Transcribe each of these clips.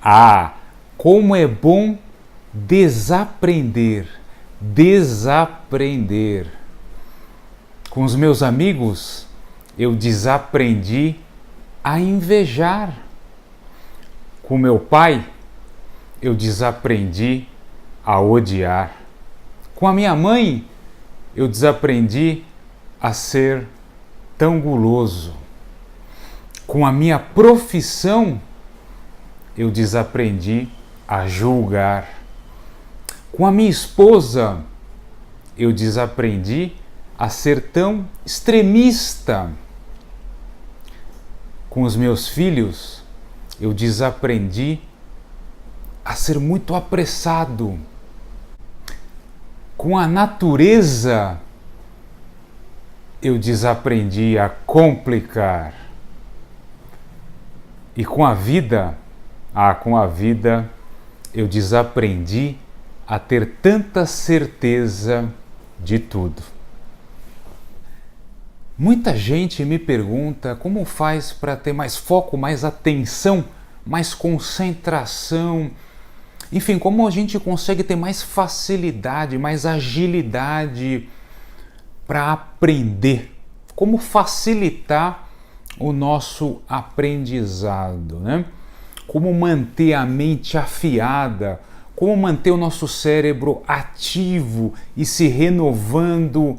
Ah, como é bom desaprender, desaprender. Com os meus amigos, eu desaprendi a invejar. Com meu pai, eu desaprendi a odiar. Com a minha mãe, eu desaprendi a ser tão guloso. Com a minha profissão, eu desaprendi a julgar. Com a minha esposa, eu desaprendi a ser tão extremista. Com os meus filhos, eu desaprendi a ser muito apressado. Com a natureza, eu desaprendi a complicar. E com a vida, eu desaprendi a ter tanta certeza de tudo. Muita gente me pergunta como faz para ter mais foco, mais atenção, mais concentração. Enfim, como a gente consegue ter mais facilidade, mais agilidade para aprender. Como facilitar o nosso aprendizado, né? Como manter a mente afiada, como manter o nosso cérebro ativo e se renovando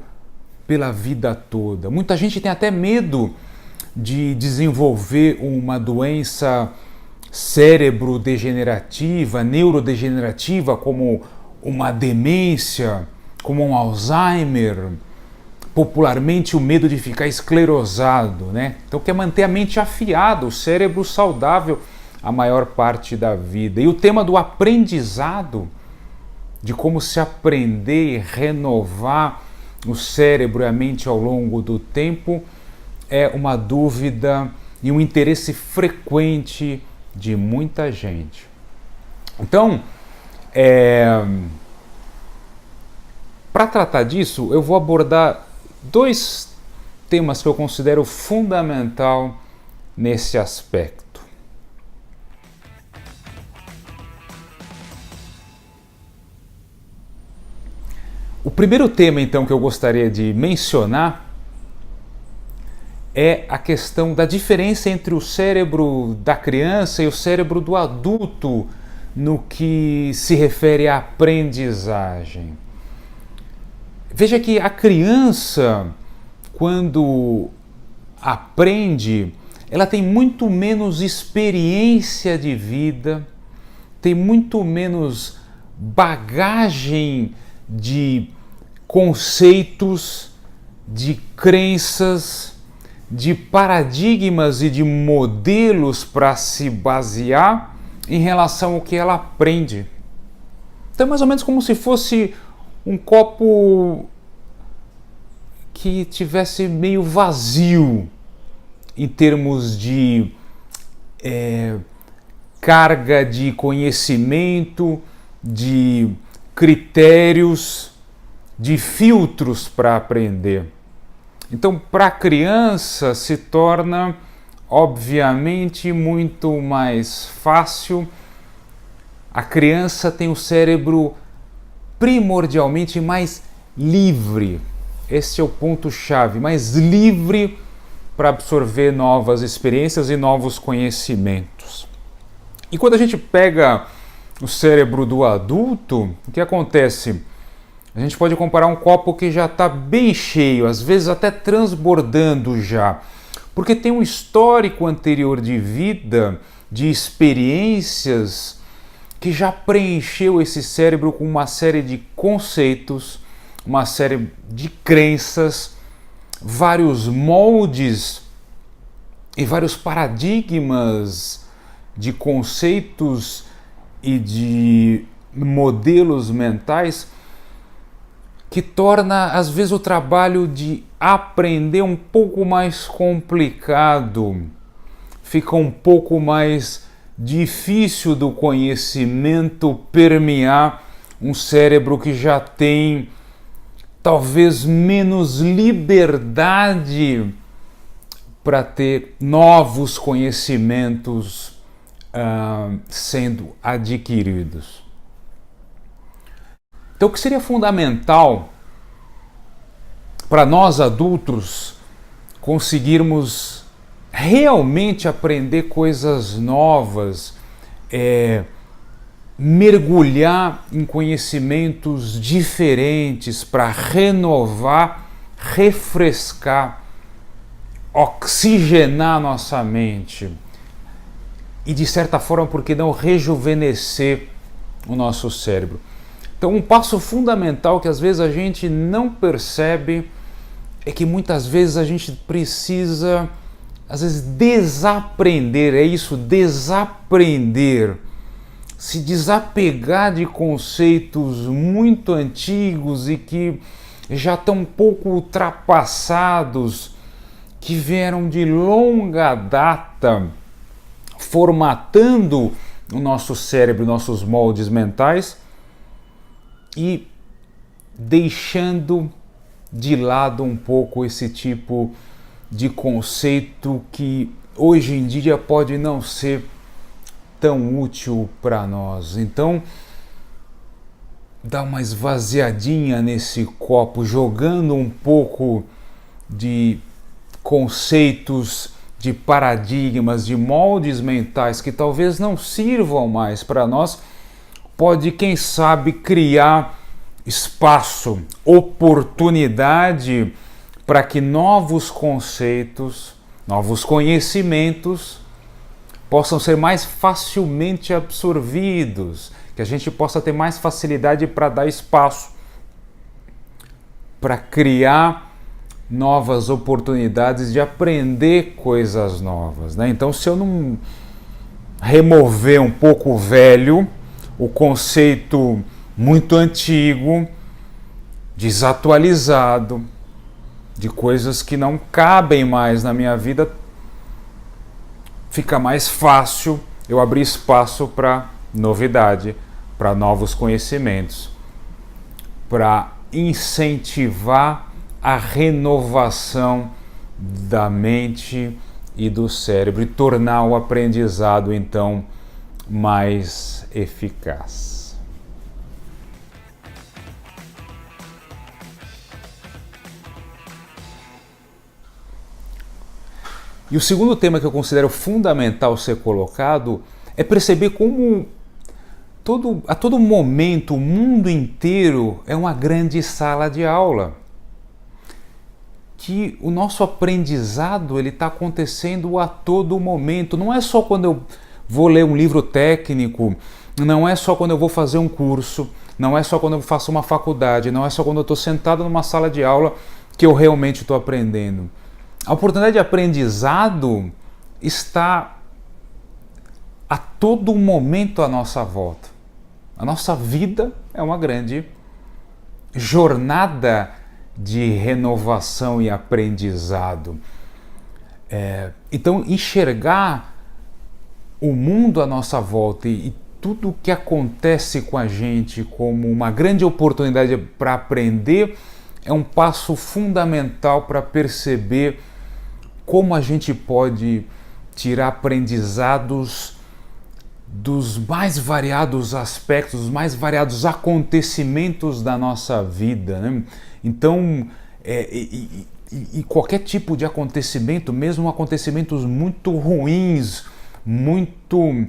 pela vida toda. Muita gente tem até medo de desenvolver uma doença cérebro-degenerativa, neurodegenerativa, como uma demência, como um Alzheimer, popularmente o medo de ficar esclerosado, né? Então quer manter a mente afiada, o cérebro saudável a maior parte da vida. E o tema do aprendizado, de como se aprender e renovar o cérebro e a mente ao longo do tempo, é uma dúvida e um interesse frequente de muita gente. Então, para tratar disso, eu vou abordar dois temas que eu considero fundamental nesse aspecto. O primeiro tema, então, que eu gostaria de mencionar é a questão da diferença entre o cérebro da criança e o cérebro do adulto no que se refere à aprendizagem. Veja que a criança, quando aprende, ela tem muito menos experiência de vida, tem muito menos bagagem de conceitos, de crenças, de paradigmas e de modelos para se basear em relação ao que ela aprende. Então é mais ou menos como se fosse um copo que tivesse meio vazio em termos de carga de conhecimento, de critérios, de filtros para aprender. Então, para a criança se torna, obviamente, muito mais fácil. A criança tem o cérebro primordialmente mais livre. Esse é o ponto-chave, mais livre para absorver novas experiências e novos conhecimentos. E quando a gente pega o cérebro do adulto, o que acontece? A gente pode comparar um copo que já está bem cheio, às vezes até transbordando já, porque tem um histórico anterior de vida, de experiências, que já preencheu esse cérebro com uma série de conceitos, uma série de crenças, vários moldes e vários paradigmas de conceitos e de modelos mentais que torna, às vezes, o trabalho de aprender um pouco mais complicado, fica um pouco mais difícil do conhecimento permear um cérebro que já tem talvez menos liberdade para ter novos conhecimentos sendo adquiridos. Então, o que seria fundamental para nós adultos conseguirmos realmente aprender coisas novas, mergulhar em conhecimentos diferentes para renovar, refrescar, oxigenar nossa mente e, de certa forma, por que não rejuvenescer o nosso cérebro. Então, um passo fundamental que às vezes a gente não percebe é que muitas vezes a gente precisa, às vezes, desaprender, é isso, desaprender, se desapegar de conceitos muito antigos e que já estão um pouco ultrapassados, que vieram de longa data, formatando o nosso cérebro, nossos moldes mentais e deixando de lado um pouco esse tipo de conceito que hoje em dia pode não ser tão útil para nós. Então, dá uma esvaziadinha nesse copo, jogando um pouco de conceitos, de paradigmas, de moldes mentais que talvez não sirvam mais para nós, pode, quem sabe, criar espaço, oportunidade para que novos conceitos, novos conhecimentos possam ser mais facilmente absorvidos, que a gente possa ter mais facilidade para dar espaço, para criar novas oportunidades de aprender coisas novas, né? Então, se eu não remover um pouco o velho, o conceito muito antigo, desatualizado, de coisas que não cabem mais na minha vida, fica mais fácil eu abrir espaço para novidade, para novos conhecimentos, para incentivar a renovação da mente e do cérebro e tornar o aprendizado, então, mais eficaz. E o segundo tema que eu considero fundamental ser colocado é perceber como a todo momento, o mundo inteiro é uma grande sala de aula. Que o nosso aprendizado está acontecendo a todo momento. Não é só quando eu vou ler um livro técnico, não é só quando eu vou fazer um curso, não é só quando eu faço uma faculdade, não é só quando eu estou sentado numa sala de aula que eu realmente estou aprendendo. A oportunidade de aprendizado está a todo momento à nossa volta. A nossa vida é uma grande jornada de renovação e aprendizado. Então, enxergar o mundo à nossa volta e tudo o que acontece com a gente como uma grande oportunidade para aprender é um passo fundamental para perceber como a gente pode tirar aprendizados dos mais variados aspectos, dos mais variados acontecimentos da nossa vida, né? Então, qualquer tipo de acontecimento, mesmo acontecimentos muito ruins, muito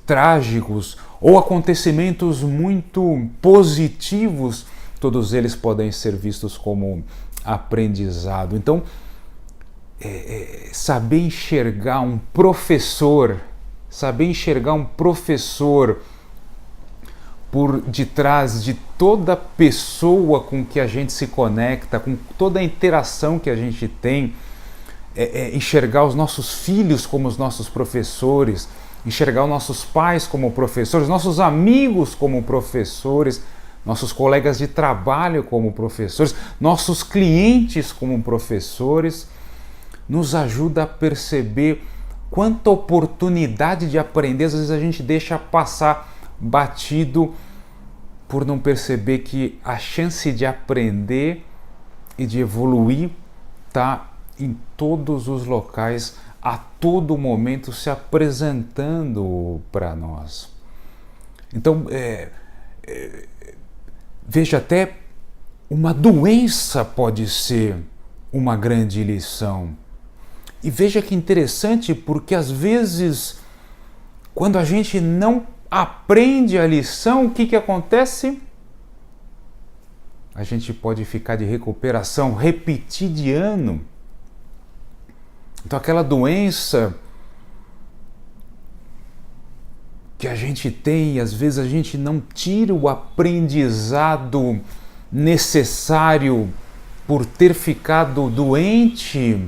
trágicos, ou acontecimentos muito positivos, todos eles podem ser vistos como aprendizado. Então, saber enxergar um professor por detrás de toda pessoa com que a gente se conecta, com toda a interação que a gente tem, enxergar os nossos filhos como os nossos professores, enxergar os nossos pais como professores, nossos amigos como professores, nossos colegas de trabalho como professores, nossos clientes como professores, nos ajuda a perceber quanta oportunidade de aprender às vezes a gente deixa passar batido por não perceber que a chance de aprender e de evoluir está em todos os locais a todo momento se apresentando para nós. Então, veja, até uma doença pode ser uma grande lição. E veja que interessante, porque às vezes, quando a gente não aprende a lição, o que acontece? A gente pode ficar de recuperação, repetir de ano. Então aquela doença que a gente tem, às vezes a gente não tira o aprendizado necessário por ter ficado doente.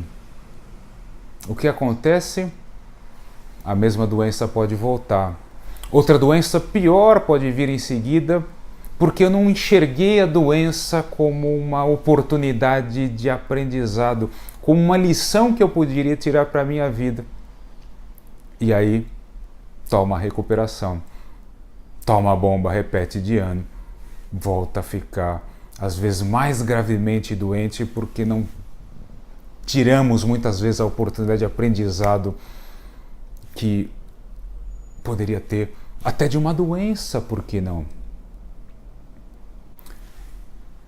O que acontece? A mesma doença pode voltar. Outra doença pior pode vir em seguida, porque eu não enxerguei a doença como uma oportunidade de aprendizado, como uma lição que eu poderia tirar para a minha vida. E aí, toma a recuperação, toma a bomba, repete de ano, volta a ficar, às vezes, mais gravemente doente, porque não tiramos muitas vezes a oportunidade de aprendizado que poderia ter, até de uma doença, por que não?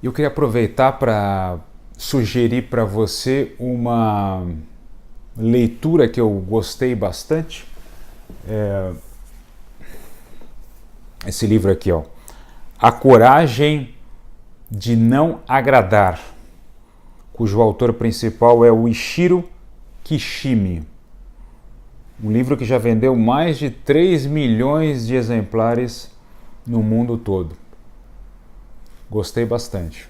Eu queria aproveitar para sugerir para você uma leitura que eu gostei bastante. Esse livro aqui, ó, A Coragem de Não Agradar, cujo autor principal é o Ishiro Kishimi. Um livro que já vendeu mais de 3 milhões de exemplares no mundo todo. Gostei bastante.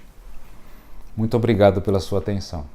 Muito obrigado pela sua atenção.